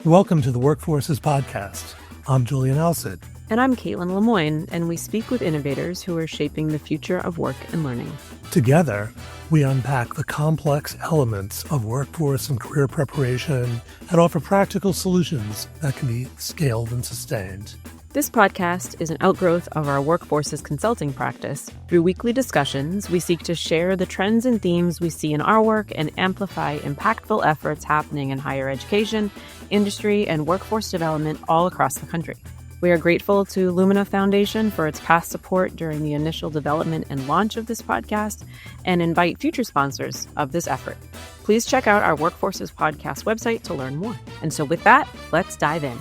Welcome to the Workforces Podcast. I'm Julian Alsid. And I'm Caitlin Lemoyne, and we speak with innovators who are shaping the future of work and learning. Together, we unpack the complex elements of workforce and career preparation and offer practical solutions that can be scaled and sustained. This podcast is an outgrowth of our Workforces consulting practice. Through weekly discussions, we seek to share the trends and themes we see in our work and amplify impactful efforts happening in higher education, industry, and workforce development all across the country. We are grateful to Lumina Foundation for its past support during the initial development and launch of this podcast and invite future sponsors of this effort. Please check out our Workforces Podcast website to learn more. And so with that, let's dive in.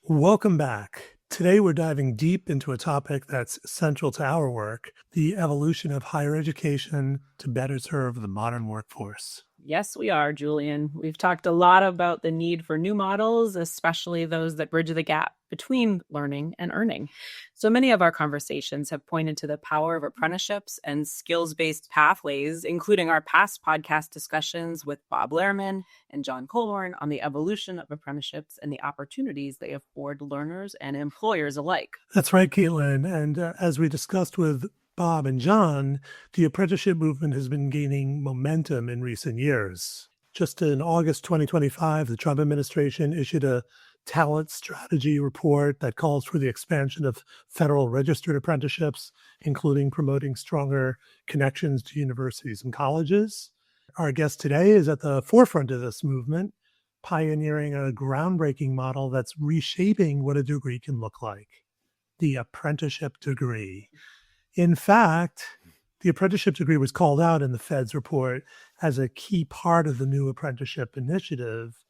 Welcome back. Today, we're diving deep into a topic that's central to our work, the evolution of higher education to better serve the modern workforce. Yes, we are, Julian. We've talked a lot about the need for new models, especially those that bridge the gap between learning and earning. So many of our conversations have pointed to the power of apprenticeships and skills-based pathways, including our past podcast discussions with Bob Lehrman and John Colborn on the evolution of apprenticeships and the opportunities they afford learners and employers alike. That's right, Caitlin. And as we discussed with Bob and John, the apprenticeship movement has been gaining momentum in recent years. Just in August 2025, the Trump administration issued a talent strategy report that calls for the expansion of federal registered apprenticeships, including promoting stronger connections to universities and colleges. Our guest today is at the forefront of this movement, pioneering a groundbreaking model that's reshaping what a degree can look like, the apprenticeship degree. In fact, the apprenticeship degree was called out in the Fed's report as a key part of the new apprenticeship initiative.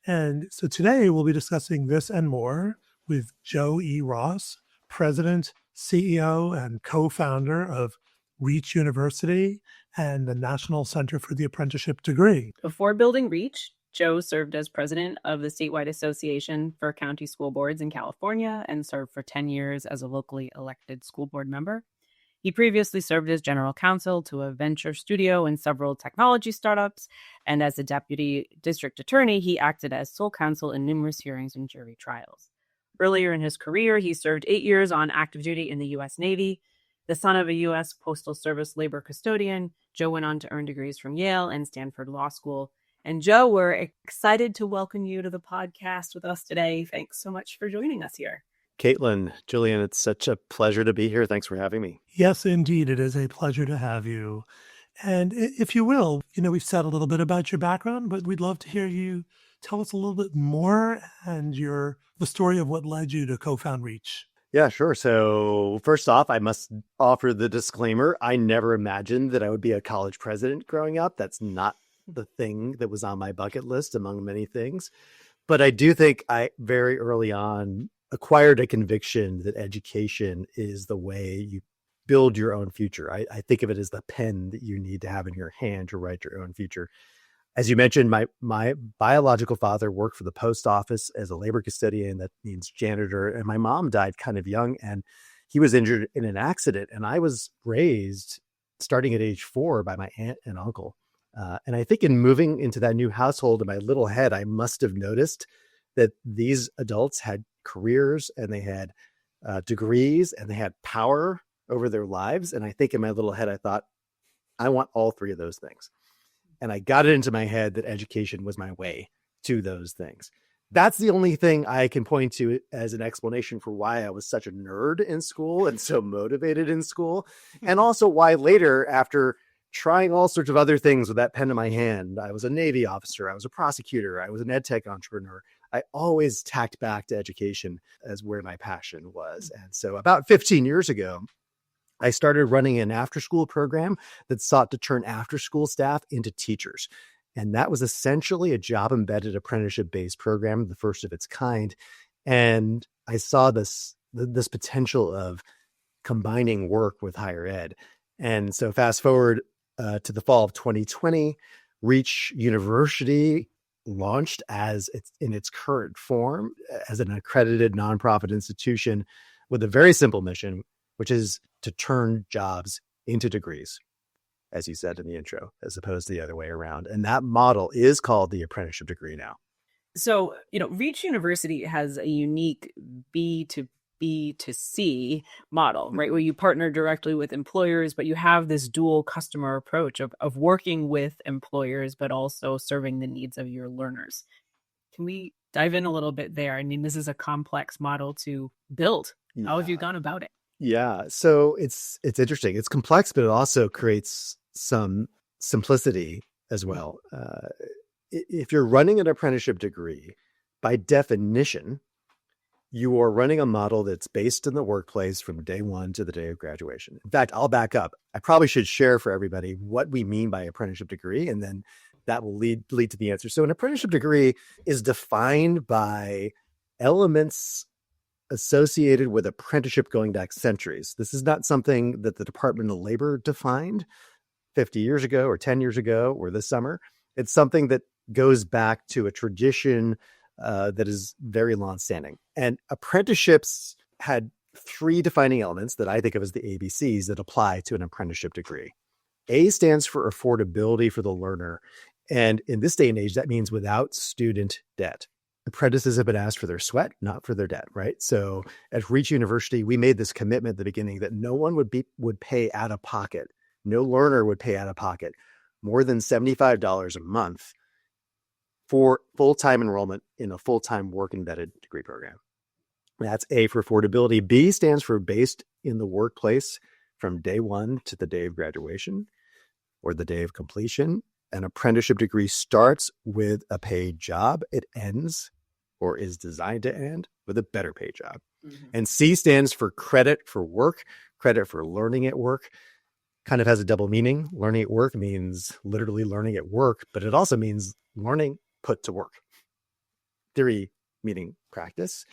And so today we'll be discussing this and more with Joe E. Ross, President, CEO, and co-founder of Reach University and the National Center for the Apprenticeship Degree. Before building Reach, Joe served as president of the statewide association for county school boards in California and served for 10 years as a locally elected school board member. He previously served as general counsel to a venture studio and several technology startups, and as a deputy district attorney, he acted as sole counsel in numerous hearings and jury trials. Earlier in his career, he served 8 years on active duty in the U.S. Navy. The son of a U.S. Postal Service labor custodian, Joe went on to earn degrees from Yale and Stanford Law School. And Joe, we're excited to welcome you to the podcast with us today. Thanks so much for joining us here. Caitlin, Julian, it's such a pleasure to be here. Thanks for having me. Yes, indeed. It is a pleasure to have you. And if you will, we've said a little bit about your background, but we'd love to hear you tell us a little bit more and the story of what led you to co-found Reach. Yeah, sure. So first off, I must offer the disclaimer. I never imagined that I would be a college president growing up. That's not the thing that was on my bucket list among many things. But I do think I very early on acquired a conviction that education is the way you build your own future. I think of it as the pen that you need to have in your hand to write your own future. As you mentioned, my biological father worked for the post office as a labor custodian. That means janitor. And my mom died kind of young, and he was injured in an accident. And I was raised starting at age 4 by my aunt and uncle. And I think in moving into that new household in my little head, I must have noticed that these adults had careers and they had degrees and they had power over their lives. And I think in my little head, I thought, I want all three of those things. And I got it into my head that education was my way to those things. That's the only thing I can point to as an explanation for why I was such a nerd in school and so motivated in school. And also why later, after trying all sorts of other things with that pen in my hand, I was a Navy officer, I was a prosecutor, I was an ed tech entrepreneur. I always tacked back to education as where my passion was. And so about 15 years ago, I started running an after-school program that sought to turn after-school staff into teachers. And that was essentially a job-embedded apprenticeship-based program, the first of its kind. And I saw this potential of combining work with higher ed. And so fast forward to the fall of 2020, Reach University launched in its current form as an accredited nonprofit institution with a very simple mission, which is to turn jobs into degrees, as you said in the intro, as opposed to the other way around. And that model is called the apprenticeship degree now. So, Reach University has a unique B to B to C model, right? Where you partner directly with employers, but you have this dual customer approach of working with employers, but also serving the needs of your learners. Can we dive in a little bit there? I mean, this is a complex model to build. How have you gone about it? Yeah. So it's interesting. It's complex, but it also creates some simplicity as well. If you're running an apprenticeship degree, by definition, you are running a model that's based in the workplace from day one to the day of graduation. In fact, I'll back up. I probably should share for everybody what we mean by apprenticeship degree, and then that will lead to the answer. So an apprenticeship degree is defined by elements associated with apprenticeship going back centuries. This is not something that the Department of Labor defined 50 years ago or 10 years ago or this summer. It's something that goes back to a tradition that is very long-standing. And apprenticeships had three defining elements that I think of as the ABCs that apply to an apprenticeship degree. A stands for affordability for the learner. And in this day and age, that means without student debt. Apprentices have been asked for their sweat, not for their debt, right? So at Reach University, we made this commitment at the beginning that no one would pay out of pocket. No learner would pay out of pocket more than $75 a month for full-time enrollment in a full-time work-embedded degree program. That's A for affordability. B stands for based in the workplace from day one to the day of graduation or the day of completion. An apprenticeship degree starts with a paid job. It ends or is designed to end with a better paid job. Mm-hmm. And C stands for credit for work, credit for learning at work. Kind of has a double meaning. Learning at work means literally learning at work, but it also means learning put to work. Theory meaning practice.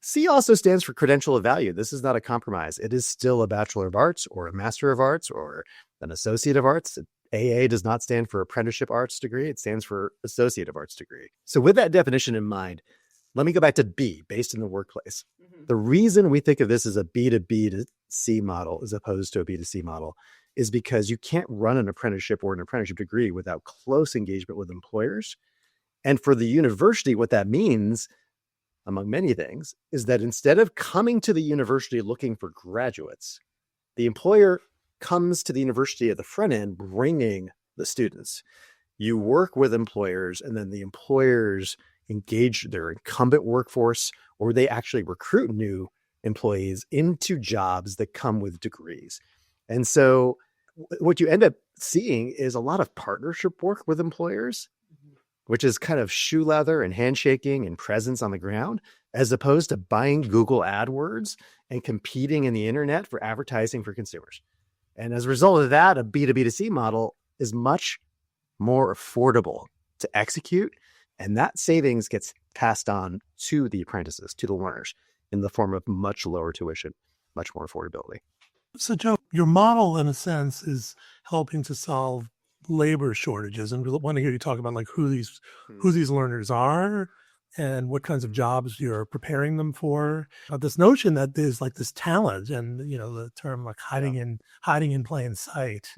C also stands for credential of value. This is not a compromise. It is still a Bachelor of Arts or a Master of Arts or an Associate of Arts. AA does not stand for Apprenticeship Arts degree. It stands for Associate of Arts degree. So with that definition in mind, let me go back to B, based in the workplace. Mm-hmm. The reason we think of this as a B to B to C model as opposed to a B to C model is because you can't run an apprenticeship or an apprenticeship degree without close engagement with employers. And for the university, what that means, among many things, is that instead of coming to the university looking for graduates, the employer comes to the university at the front end bringing the students. You work with employers, and then the employers engage their incumbent workforce, or they actually recruit new employees into jobs that come with degrees. And so what you end up seeing is a lot of partnership work with employers, which is kind of shoe leather and handshaking and presence on the ground, as opposed to buying Google AdWords and competing in the internet for advertising for consumers. And as a result of that, a B2B2C model is much more affordable to execute. And that savings gets passed on to the apprentices, to the learners, in the form of much lower tuition, much more affordability. So, Joe, your model, in a sense, is helping to solve labor shortages. And we want to hear you talk about like who these learners are and what kinds of jobs you're preparing them for. This notion that there's like this talent, and the term like hiding in plain sight,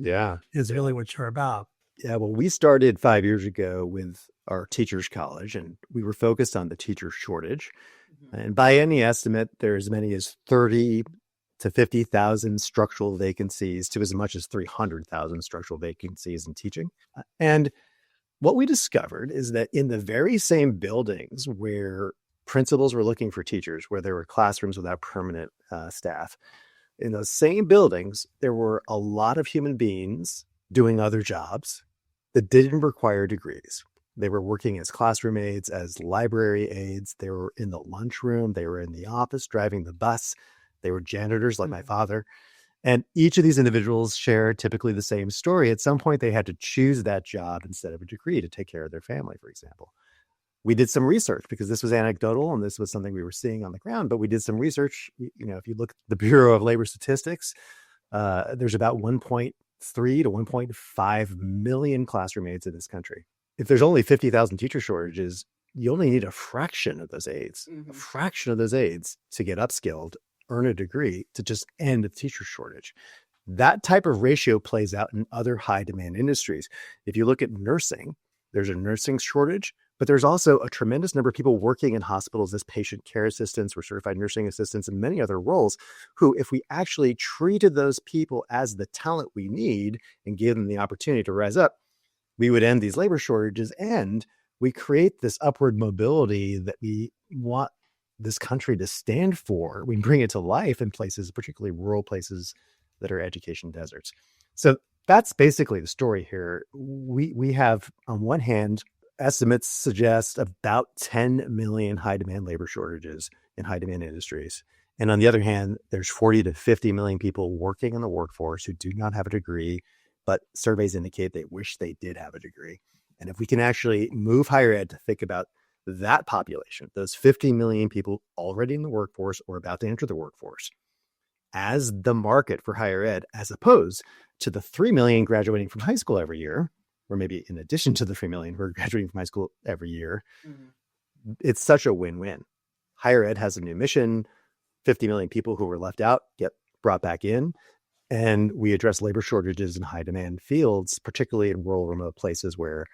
is really what you're about. Yeah, well, we started 5 years ago with our teachers' college, and we were focused on the teacher shortage. Mm-hmm. And by any estimate, there are as many as 30 to 50,000 structural vacancies to as much as 300,000 structural vacancies in teaching. And what we discovered is that in the very same buildings where principals were looking for teachers, where there were classrooms without permanent staff, in those same buildings, there were a lot of human beings doing other jobs that didn't require degrees. They were working as classroom aides, as library aides. They were in the lunchroom. They were in the office, driving the bus. They were janitors like my father. And each of these individuals shared typically the same story. At some point, they had to choose that job instead of a degree to take care of their family, for example. We did some research because this was anecdotal and this was something we were seeing on the ground, but we did some research. If you look at the Bureau of Labor Statistics, there's about 1.3 to 1.5 million classroom aides in this country. If there's only 50,000 teacher shortages, you only need a fraction of those aides, to get upskilled, earn a degree, to just end the teacher shortage. That type of ratio plays out in other high demand industries. If you look at nursing, there's a nursing shortage, But there's also a tremendous number of people working in hospitals as patient care assistants or certified nursing assistants and many other roles who, if we actually treated those people as the talent we need and gave them the opportunity to rise up, we would end these labor shortages and we create this upward mobility that we want this country to stand for. We bring it to life in places, particularly rural places that are education deserts. So that's basically the story here. We have, on one hand, estimates suggest about 10 million high demand labor shortages in high demand industries. And on the other hand, there's 40 to 50 million people working in the workforce who do not have a degree, but surveys indicate they wish they did have a degree. And if we can actually move higher ed to think about that population, those 50 million people already in the workforce or about to enter the workforce, as the market for higher ed, as opposed to the 3 million graduating from high school every year, or maybe in addition to the 3 million who are graduating from high school every year, it's such a win-win. Higher ed has a new mission. 50 million people who were left out get brought back in. And we address labor shortages in high demand fields, particularly in rural, remote places where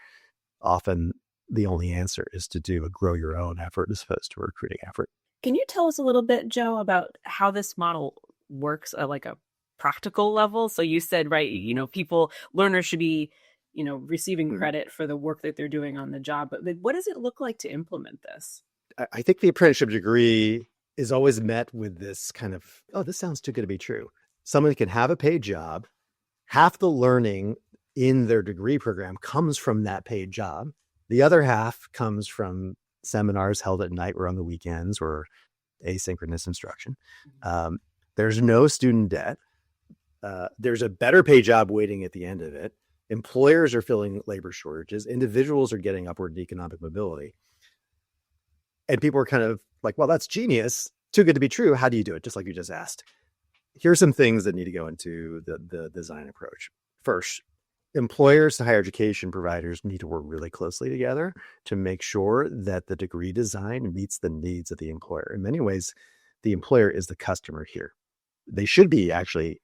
often the only answer is to do a grow your own effort as opposed to a recruiting effort. Can you tell us a little bit, Joe, about how this model works at like a practical level? So you said, right, learners should be receiving credit for the work that they're doing on the job. But what does it look like to implement this? I think the apprenticeship degree is always met with this kind of, oh, this sounds too good to be true. Someone can have a paid job. Half the learning in their degree program comes from that paid job. The other half comes from seminars held at night or on the weekends or asynchronous instruction. There's no student debt. There's a better paid job waiting at the end of it. Employers are filling labor shortages. Individuals are getting upward economic mobility. And people are kind of like, well, that's genius. Too good to be true. How do you do it? Just like you just asked. Here's some things that need to go into the design approach. First, employers to higher education providers need to work really closely together to make sure that the degree design meets the needs of the employer. In many ways, the employer is the customer here. They should be actually,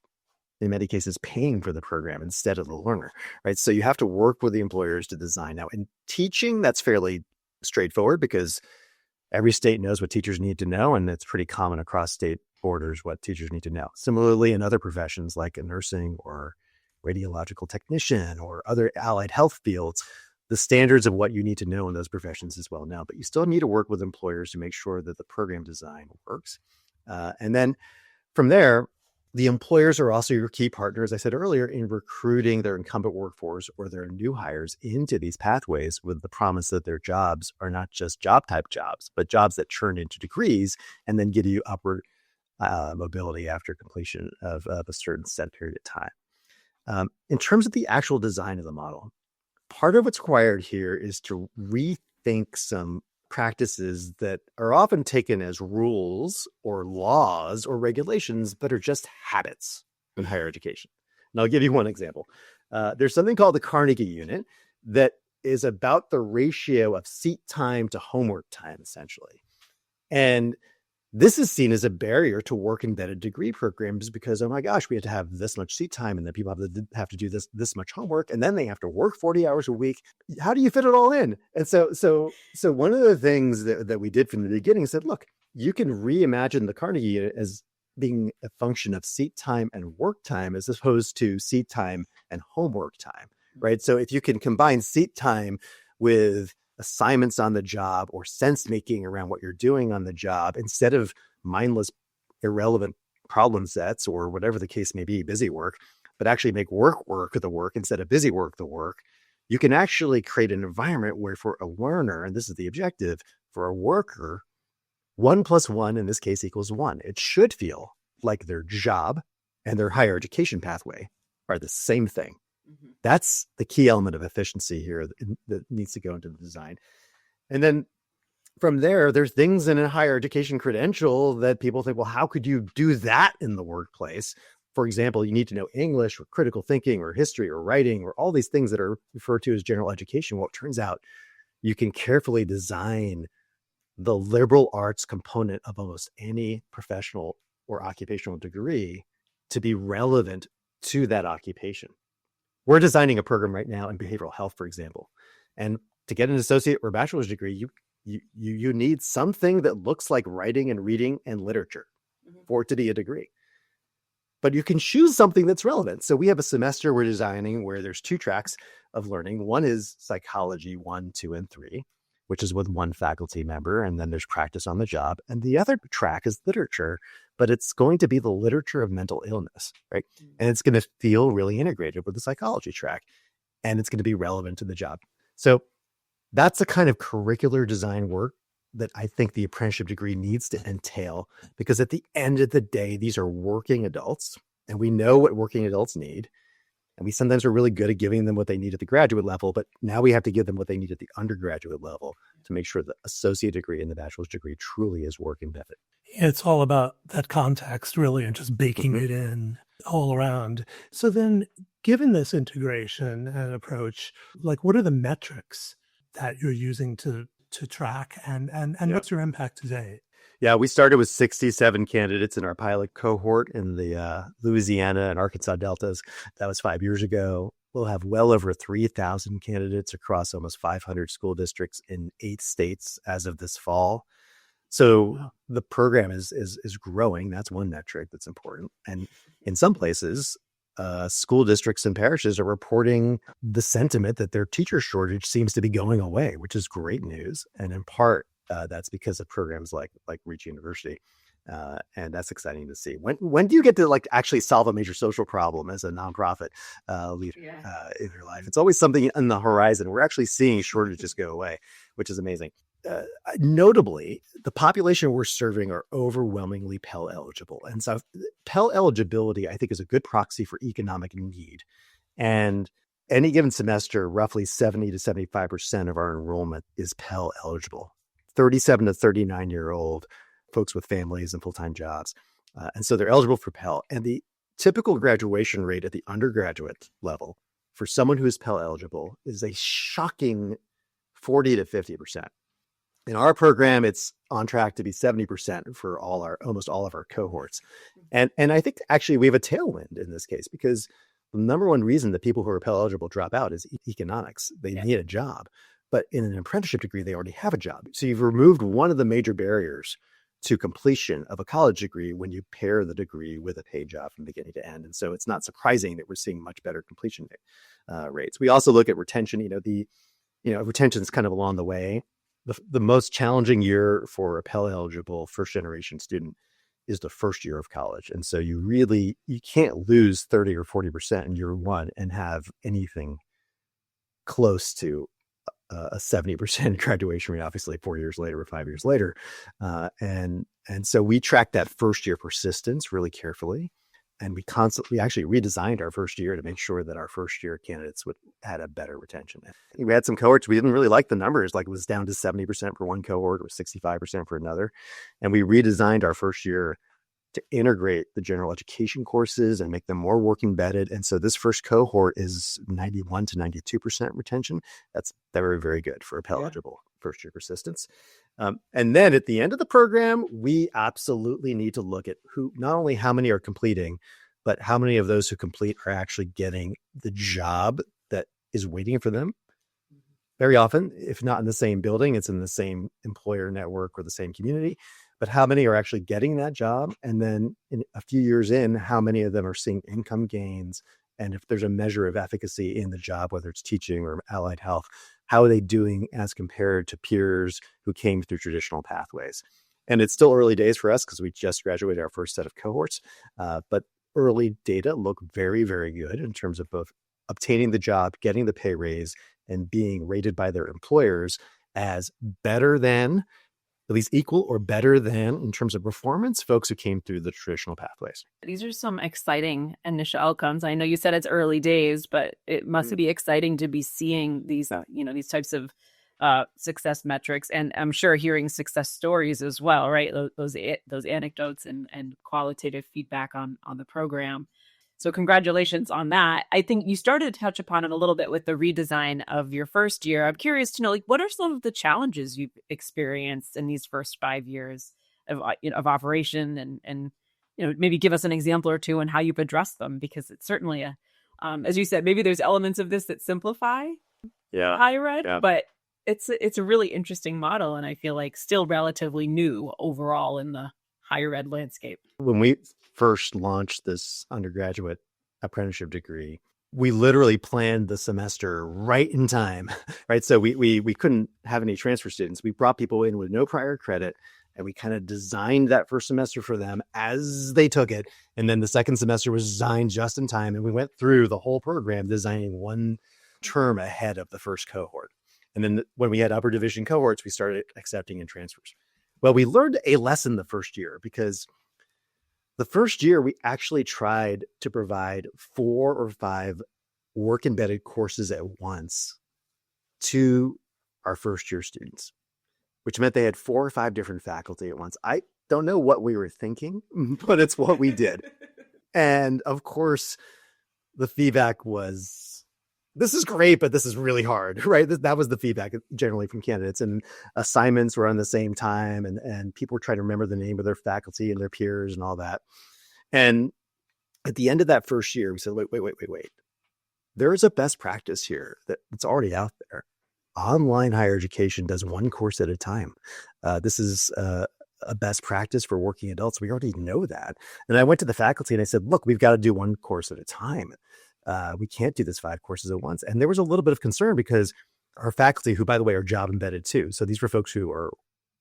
in many cases, paying for the program instead of the learner, right? So you have to work with the employers to design. Now, in teaching, that's fairly straightforward because every state knows what teachers need to know, and it's pretty common across state borders what teachers need to know. Similarly, in other professions like a nursing or radiological technician or other allied health fields, the standards of what you need to know in those professions is well known, but you still need to work with employers to make sure that the program design works. And then from there, the employers are also your key partner, as I said earlier, in recruiting their incumbent workforce or their new hires into these pathways with the promise that their jobs are not just job type jobs, but jobs that turn into degrees and then give you upward mobility after completion of a certain set period of time. In terms of the actual design of the model, part of what's required here is to rethink some practices that are often taken as rules or laws or regulations, but are just habits in higher education. And I'll give you one example. There's something called the Carnegie Unit that is about the ratio of seat time to homework time, essentially. And this is seen as a barrier to work embedded degree programs because, oh my gosh, we have to have this much seat time and then people have to do this much homework and then they have to work 40 hours a week. How do you fit it all in? And so one of the things that we did from the beginning said, look, you can reimagine the Carnegie Unit as being a function of seat time and work time as opposed to seat time and homework time, right? So if you can combine seat time with assignments on the job or sense making around what you're doing on the job instead of mindless, irrelevant problem sets or whatever the case may be, busy work, but actually make work the work instead of busy work the work, you can actually create an environment where for a learner, and this is the objective, for a worker, 1 + 1 in this case equals 1. It should feel like their job and their higher education pathway are the same thing. That's the key element of efficiency here that needs to go into the design. And then from there, there's things in a higher education credential that people think, well, how could you do that in the workplace? For example, you need to know English or critical thinking or history or writing or all these things that are referred to as general education. Well, it turns out you can carefully design the liberal arts component of almost any professional or occupational degree to be relevant to that occupation. We're designing a program right now in behavioral health, for example. And to get an associate or bachelor's degree, you need something that looks like writing and reading and literature for it to be a degree. But you can choose something that's relevant. So we have a semester we're designing where there's 2 tracks of learning. One is psychology 1, 2, and 3, which is with 1 faculty member. And then there's practice on the job. And the other track is literature, but it's going to be the literature of mental illness, right? And it's going to feel really integrated with the psychology track. And it's going to be relevant to the job. So that's the kind of curricular design work that I think the apprenticeship degree needs to entail, because at the end of the day, these are working adults and we know what working adults need. And we sometimes are really good at giving them what they need at the graduate level, but now we have to give them what they need at the undergraduate level to make sure the associate degree and the bachelor's degree truly is work and benefit. It's all about that context, really, and just baking it in all around. So then, given this integration and approach, like, what are the metrics that you're using to track, and what's your impact today? Yeah, we started with 67 candidates in our pilot cohort in the Louisiana and Arkansas deltas. That was 5 years ago. We'll have well over 3,000 candidates across almost 500 school districts in 8 states as of this fall. So the program is growing. That's one metric that's important. And in some places, school districts and parishes are reporting the sentiment that their teacher shortage seems to be going away, which is great news. And in part, that's because of programs like Reach University. And that's exciting to see. When do you get to actually solve a major social problem as a nonprofit leader in your life? It's always something on the horizon. We're actually seeing shortages go away, which is amazing. Notably, the population we're serving are overwhelmingly Pell eligible. And so Pell eligibility, I think, is a good proxy for economic need. And any given semester, roughly 70 to 75% of our enrollment is Pell eligible. 37 to 39-year-old folks with families and full-time jobs. And so they're eligible for Pell. And the typical graduation rate at the undergraduate level for someone who is Pell eligible is a shocking 40 to 50%. In our program, it's on track to be 70% for almost all of our cohorts. And I think actually we have a tailwind in this case, because the number one reason that people who are Pell eligible drop out is economics. They need a job. But in an apprenticeship degree, they already have a job. So you've removed one of the major barriers to completion of a college degree when you pair the degree with a paid job from beginning to end. And so it's not surprising that we're seeing much better completion rates. We also look at retention. Retention is kind of along the way. The most challenging year for a Pell eligible first generation student is the first year of college. And so you can't lose 30 or 40% in year one and have anything close to a 70% graduation rate, obviously 4 years later or 5 years later. And so we track that first year persistence really carefully. And we actually redesigned our first year to make sure that our first year candidates had a better retention. We had some cohorts, we didn't really like the numbers, like it was down to 70% for one cohort or 65% for another. And we redesigned our first year to integrate the general education courses and make them more work embedded. And so this first cohort is 91 to 92% retention. That's very, very good for a Pell eligible first year persistence. And then at the end of the program, we absolutely need to look at not only how many are completing, but how many of those who complete are actually getting the job that is waiting for them. Very often, if not in the same building, it's in the same employer network or the same community. But how many are actually getting that job? And then in a few years in, how many of them are seeing income gains? And if there's a measure of efficacy in the job, whether it's teaching or allied health, how are they doing as compared to peers who came through traditional pathways? And it's still early days for us because we just graduated our first set of cohorts. But early data look very, very good in terms of both obtaining the job, getting the pay raise, and being rated by their employers as better than, at least equal or better than in terms of performance, folks who came through the traditional pathways. These are some exciting initial outcomes. I know you said it's early days, but it must be exciting to be seeing these, these types of success metrics, and I'm sure hearing success stories as well, right? Those anecdotes and qualitative feedback on the program. So congratulations on that. I think you started to touch upon it a little bit with the redesign of your first year. I'm curious to know, what are some of the challenges you've experienced in these first 5 years of operation, and maybe give us an example or two on how you've addressed them, because it's certainly as you said, maybe there's elements of this that simplify higher ed, but It's a really interesting model, and I feel like still relatively new overall in the higher ed landscape. When we first launched this undergraduate apprenticeship degree, we literally planned the semester right in time, right? So we couldn't have any transfer students. We brought people in with no prior credit, and we kind of designed that first semester for them as they took it. And then the second semester was designed just in time. And we went through the whole program designing one term ahead of the first cohort. And then when we had upper division cohorts, we started accepting in transfers. Well, we learned a lesson the first year, because the first year we actually tried to provide 4 or 5 work embedded courses at once to our first year students, which meant they had 4 or 5 different faculty at once. I don't know what we were thinking, but it's what we did. And of course, the feedback was, this is great, but this is really hard, right? That was the feedback generally from candidates. And assignments were on the same time, and people were trying to remember the name of their faculty and their peers and all that. And at the end of that first year, we said, wait. There is a best practice here that's already out there. Online higher education does one course at a time. This is a best practice for working adults. We already know that. And I went to the faculty and I said, look, we've got to do one course at a time. We can't do this 5 courses at once. And there was a little bit of concern, because our faculty, who, by the way, are job embedded too. So these were folks who are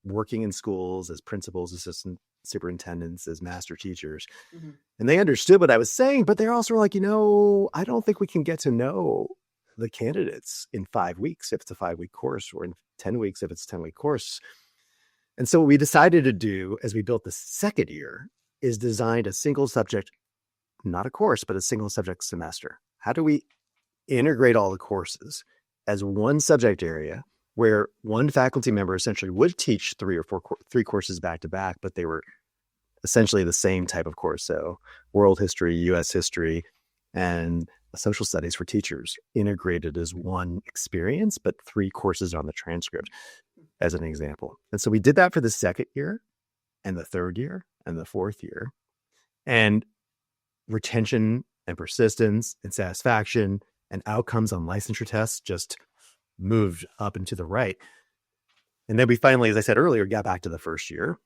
working in schools as principals, assistant superintendents, as master teachers. Mm-hmm. And they understood what I was saying, but they're also like, I don't think we can get to know the candidates in 5 weeks if it's a 5-week course, or in 10 weeks if it's a 10-week course. And so what we decided to do as we built the second year is designed a single subject, not a course, but a single subject semester. How do we integrate all the courses as one subject area, where one faculty member essentially would teach 3 courses back to back, but they were essentially the same type of course. So world history, US history, and social studies for teachers integrated as one experience, but 3 courses on the transcript as an example. And so we did that for the second year and the third year and the fourth year. And retention and persistence and satisfaction and outcomes on licensure tests just moved up and to the right. And then we finally, as I said earlier, got back to the first year,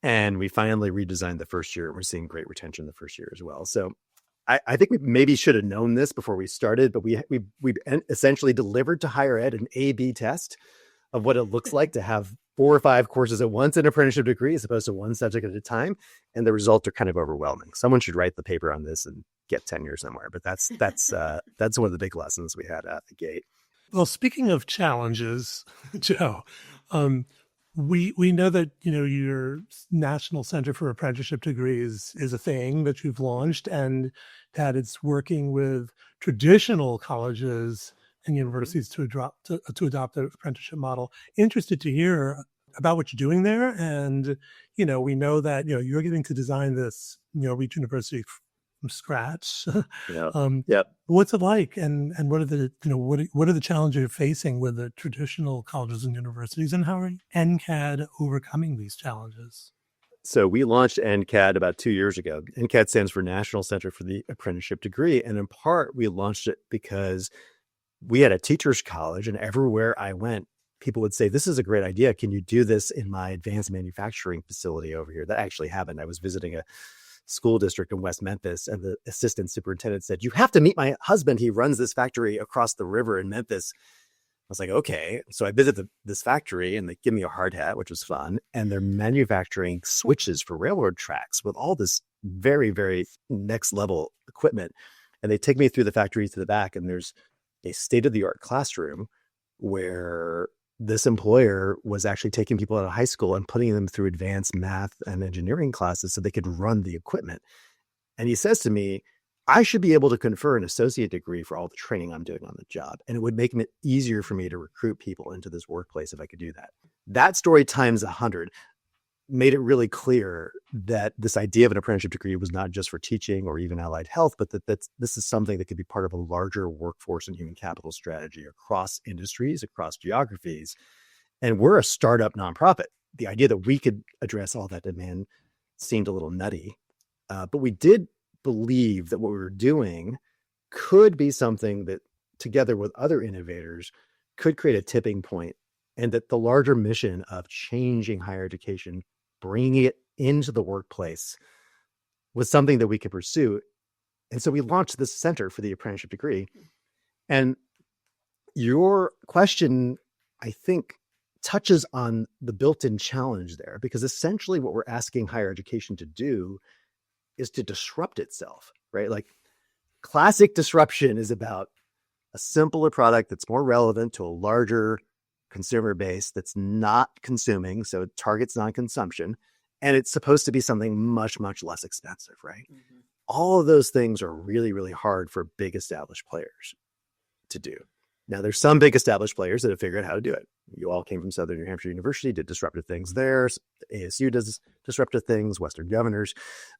and we finally redesigned the first year. We're seeing great retention the first year as well. So I think we maybe should have known this before we started, but we essentially delivered to higher ed an A/B test of what it looks like to have 4 or 5 courses at once in an apprenticeship degree, as opposed to one subject at a time. And the results are kind of overwhelming. Someone should write the paper on this and get tenure somewhere. But that's one of the big lessons we had at the gate. Well, speaking of challenges, Joe, we know that, your National Center for Apprenticeship Degrees is a thing that you've launched, and that it's working with traditional colleges and universities to adopt the apprenticeship model. Interested to hear about what you're doing there. And, we know that, you're getting to design this, Reach University from scratch. What's it like? And what are the, what are the challenges you're facing with the traditional colleges and universities, and how are NCAD overcoming these challenges? So we launched NCAD about 2 years ago. NCAD stands for National Center for the Apprenticeship Degree. And in part, we launched it because we had a teacher's college, and everywhere I went, people would say, this is a great idea. Can you do this in my advanced manufacturing facility over here? That actually happened. I was visiting a school district in West Memphis, and the assistant superintendent said, you have to meet my husband. He runs this factory across the river in Memphis. I was like, okay. So I visited this factory, and they give me a hard hat, which was fun. And they're manufacturing switches for railroad tracks with all this very, very next level equipment. And they take me through the factory to the back, and there's a state-of-the-art classroom where this employer was actually taking people out of high school and putting them through advanced math and engineering classes so they could run the equipment. And he says to me, I should be able to confer an associate degree for all the training I'm doing on the job. And it would make it easier for me to recruit people into this workplace if I could do that. That story times 100 made it really clear that this idea of an apprenticeship degree was not just for teaching or even allied health, but that this is something that could be part of a larger workforce and human capital strategy across industries, across geographies. And we're a startup nonprofit. The idea that we could address all that demand seemed a little nutty, but we did believe that what we were doing could be something that, together with other innovators, could create a tipping point and that the larger mission of changing higher education, bringing it into the workplace, was something that we could pursue. And so we launched this center for the apprenticeship degree. And your question, I think, touches on the built-in challenge there, because essentially what we're asking higher education to do is to disrupt itself, right? Like, classic disruption is about a simpler product that's more relevant to a larger consumer base that's not consuming, so it targets non-consumption, and it's supposed to be something much, much less expensive, right? Mm-hmm. All of those things are really, really hard for big established players to do. Now, there's some big established players that have figured out how to do it. You all came from Southern New Hampshire University, did disruptive things there. ASU does disruptive things, Western Governors.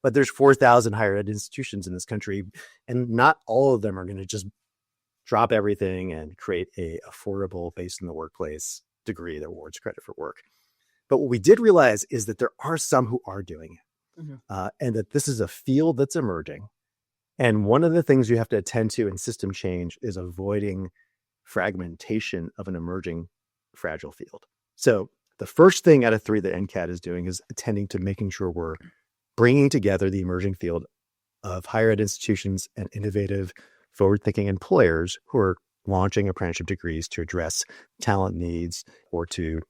But there's 4,000 higher ed institutions in this country, and not all of them are going to just drop everything and create a affordable, based in the workplace degree that awards credit for work. But what we did realize is that there are some who are doing it, and that this is a field that's emerging. And one of the things you have to attend to in system change is avoiding fragmentation of an emerging fragile field. So the first thing out of three that NCAD is doing is attending to making sure we're bringing together the emerging field of higher ed institutions and innovative, forward-thinking employers who are launching apprenticeship degrees to address talent needs or to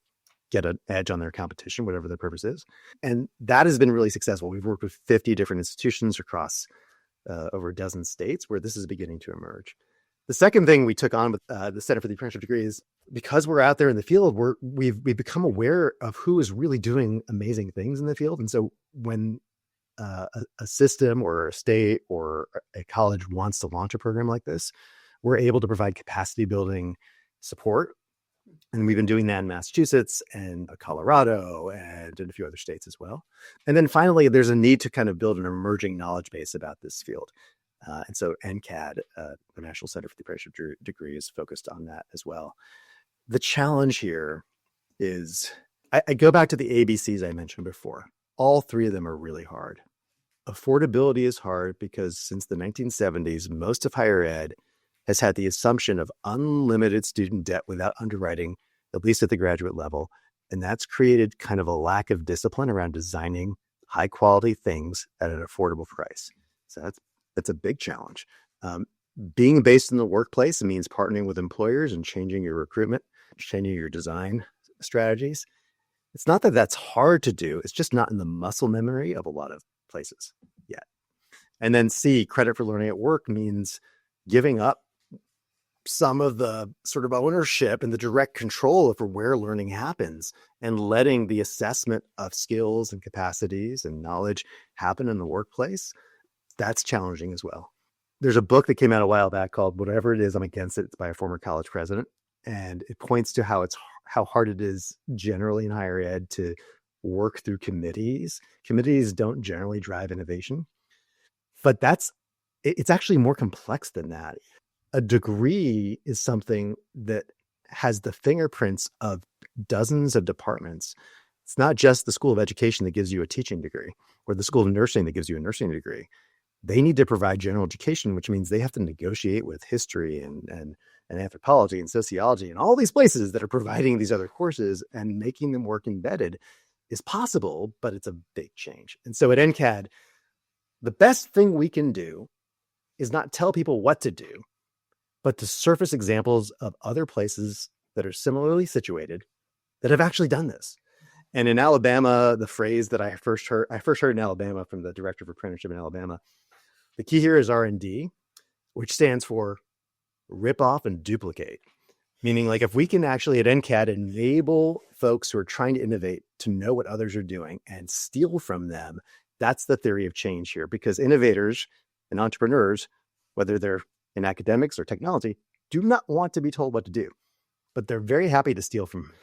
get an edge on their competition, whatever their purpose is. And that has been really successful. We've worked with 50 different institutions across over a dozen states where this is beginning to emerge. The second thing we took on with the Center for the Apprenticeship Degree is, because we're out there in the field, we've become aware of who is really doing amazing things in the field. And so when a system or a state or a college wants to launch a program like this, we're able to provide capacity building support. And we've been doing that in Massachusetts and Colorado and in a few other states as well. And then finally, there's a need to kind of build an emerging knowledge base about this field. And so NCAD, the National Center for the Apprenticeship Degree, is focused on that as well. The challenge here is, I go back to the ABCs I mentioned before. All three of them are really hard. Affordability is hard because since the 1970s, most of higher ed has had the assumption of unlimited student debt without underwriting, at least at the graduate level. And that's created kind of a lack of discipline around designing high quality things at an affordable price. So that's a big challenge. Being based in the workplace means partnering with employers and changing your recruitment, changing your design strategies. It's not that that's hard to do. It's just not in the muscle memory of a lot of places yet. And then C, credit for learning at work means giving up some of the sort of ownership and the direct control over where learning happens and letting the assessment of skills and capacities and knowledge happen in the workplace. That's challenging as well. There's a book that came out a while back called Whatever It Is, I'm Against It. It's by a former college president. And it points to how hard it is generally in higher ed to work through committees. Committees don't generally drive innovation, but it's actually more complex than that. A degree is something that has the fingerprints of dozens of departments. It's not just the School of Education that gives you a teaching degree or the School of Nursing that gives you a nursing degree. They need to provide general education, which means they have to negotiate with history and anthropology and sociology and all these places that are providing these other courses, and making them work embedded is possible, but it's a big change. And so at NCAD, the best thing we can do is not tell people what to do, but to surface examples of other places that are similarly situated that have actually done this. And in Alabama, the phrase that I first heard in Alabama from the director of apprenticeship in Alabama, the key here is R&D, which stands for rip off and duplicate. Meaning, like, if we can actually at NCAD enable folks who are trying to innovate to know what others are doing and steal from them, that's the theory of change here. Because innovators and entrepreneurs, whether they're in academics or technology, do not want to be told what to do, but they're very happy to steal from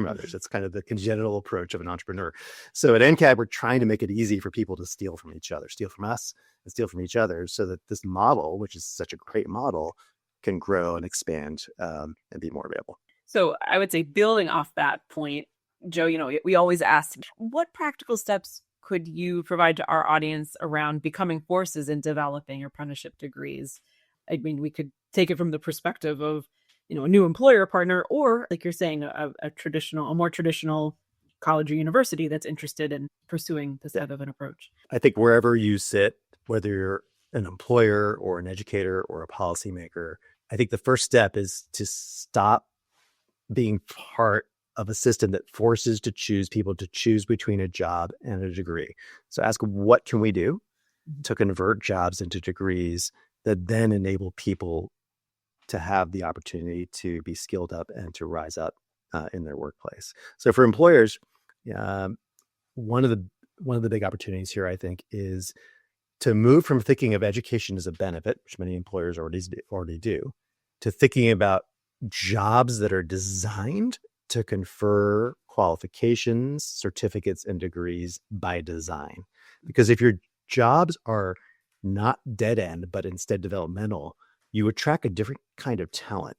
others. It's kind of the congenital approach of an entrepreneur. So at NCAD, we're trying to make it easy for people to steal from each other, steal from us and steal from each other, so that this model, which is such a great model, can grow and expand and be more available. So I would say, building off that point, Joe, we always ask, what practical steps could you provide to our audience around becoming forces in developing apprenticeship degrees? I mean, we could take it from the perspective of, a new employer partner, or like you're saying, a more traditional college or university that's interested in pursuing this type of an approach. I think wherever you sit, whether you're an employer or an educator or a policymaker, I think the first step is to stop being part of a system that forces people to choose between a job and a degree. So ask, what can we do to convert jobs into degrees that then enable people to have the opportunity to be skilled up and to rise up in their workplace? So for employers, one of the big opportunities here, I think, is to move from thinking of education as a benefit, which many employers already do, to thinking about jobs that are designed to confer qualifications, certificates, and degrees by design. Because if your jobs are not dead end, but instead developmental, you attract a different kind of talent.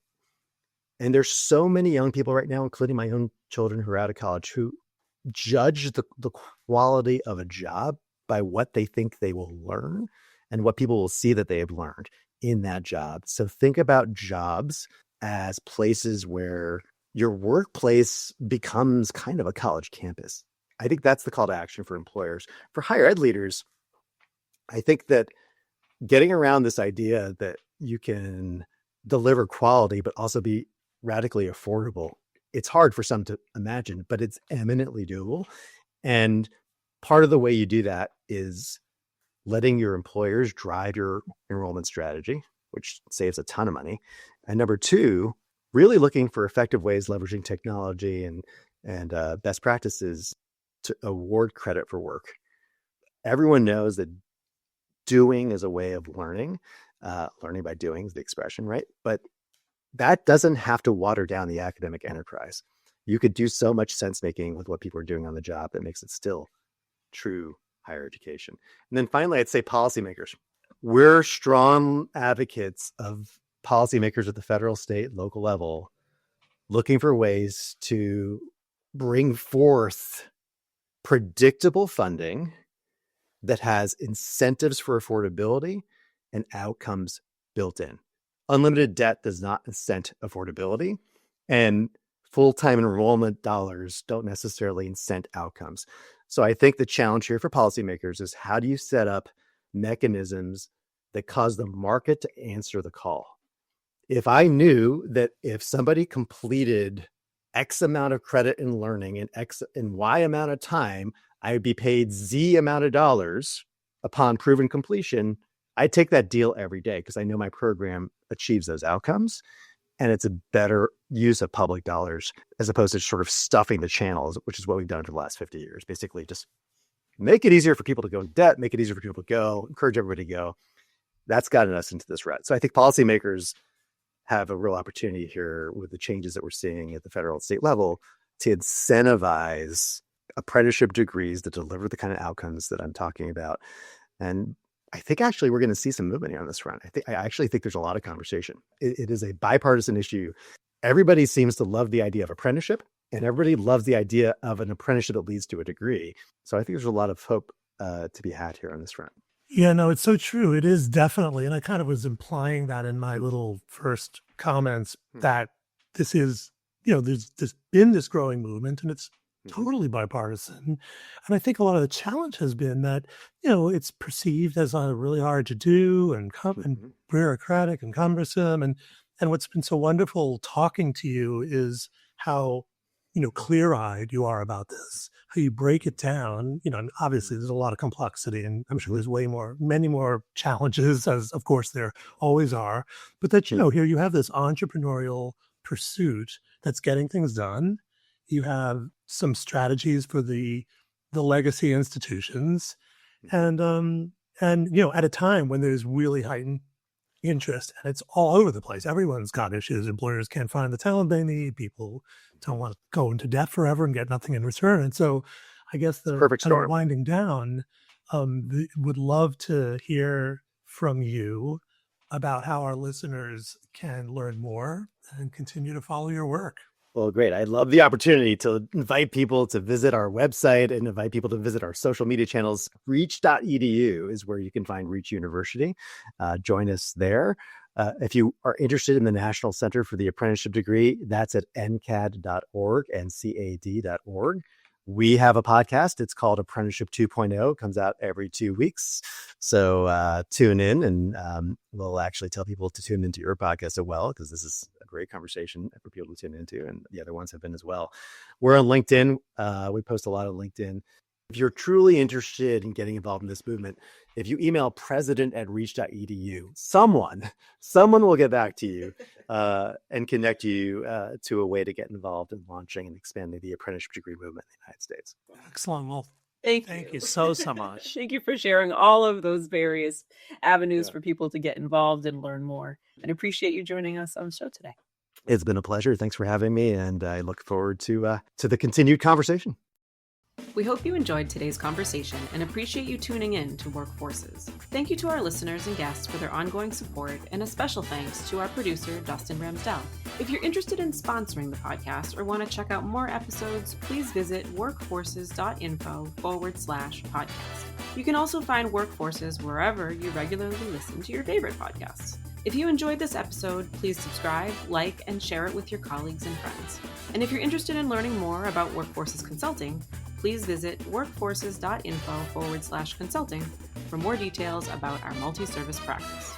And there's so many young people right now, including my own children who are out of college, who judge the quality of a job by what they think they will learn and what people will see that they have learned in that job. So think about jobs as places where your workplace becomes kind of a college campus. I think that's the call to action for employers. For higher ed leaders, I think that getting around this idea that you can deliver quality but also be radically affordable, it's hard for some to imagine, but it's eminently doable. And part of the way you do that is letting your employers drive your enrollment strategy, which saves a ton of money. And number two, really looking for effective ways leveraging technology and best practices to award credit for work. Everyone knows that doing is a way of learning. Learning by doing is the expression, right? But that doesn't have to water down the academic enterprise. You could do so much sense making with what people are doing on the job that makes it still true higher education. And then finally, I'd say policymakers. We're strong advocates of policymakers at the federal, state, local level looking for ways to bring forth predictable funding that has incentives for affordability and outcomes built in. Unlimited debt does not incent affordability, and full-time enrollment dollars don't necessarily incent outcomes. So I think the challenge here for policymakers is, how do you set up mechanisms that cause the market to answer the call? If I knew that if somebody completed X amount of credit in learning in Y amount of time, I would be paid Z amount of dollars upon proven completion, I'd take that deal every day because I know my program achieves those outcomes. And it's a better use of public dollars as opposed to sort of stuffing the channels, which is what we've done for the last 50 years. Basically, just make it easier for people to go in debt, make it easier for people to go, encourage everybody to go. That's gotten us into this rut. So I think policymakers have a real opportunity here with the changes that we're seeing at the federal and state level to incentivize apprenticeship degrees that deliver the kind of outcomes that I'm talking about. And I think actually we're going to see some movement here on this front. I actually think there's a lot of conversation. It is a bipartisan issue. Everybody seems to love the idea of apprenticeship, and everybody loves the idea of an apprenticeship that leads to a degree. So I think there's a lot of hope to be had here on this front. Yeah, no, it's so true. It is definitely. And I kind of was implying that in my little first comments that this is, there's been this growing movement and it's totally bipartisan. And I think a lot of the challenge has been that, it's perceived as really hard to do and bureaucratic and cumbersome. And what's been so wonderful talking to you is how, clear-eyed you are about this, how you break it down, and obviously there's a lot of complexity and I'm sure there's many more challenges, as of course there always are, but that, here you have this entrepreneurial pursuit that's getting things done. You have some strategies for the legacy institutions and at a time when there's really heightened interest and it's all over the place. Everyone's got issues. Employers can't find the talent they need. People don't want to go into debt forever and get nothing in return. And so I guess the perfect kind of winding down, would love to hear from you about how our listeners can learn more and continue to follow your work. Well, great. I love the opportunity to invite people to visit our website and invite people to visit our social media channels. Reach.edu is where you can find Reach University. Join us there. If you are interested in the National Center for the Apprenticeship Degree, that's at ncad.org, ncad.org. We have a podcast. It's called Apprenticeship 2.0. It comes out every 2 weeks. So tune in, and we'll actually tell people to tune into your podcast as well, because this is a great conversation for people to tune into, and the other ones have been as well. We're on LinkedIn. We post a lot on LinkedIn. If you're truly interested in getting involved in this movement, if you email president@reach.edu, someone will get back to you and connect you to a way to get involved in launching and expanding the apprenticeship degree movement in the United States. Excellent. Well, Thank you so much. Thank you for sharing all of those various avenues for people to get involved and learn more. And appreciate you joining us on the show today. It's been a pleasure. Thanks for having me, and I look forward to the continued conversation. We hope you enjoyed today's conversation and appreciate you tuning in to Workforces. Thank you to our listeners and guests for their ongoing support, and a special thanks to our producer, Dustin Ramsdell. If you're interested in sponsoring the podcast or want to check out more episodes, please visit workforces.info/podcast. You can also find Workforces wherever you regularly listen to your favorite podcasts. If you enjoyed this episode, please subscribe, like, and share it with your colleagues and friends. And if you're interested in learning more about Workforces Consulting, please visit workforces.info/consulting for more details about our multi-service practice.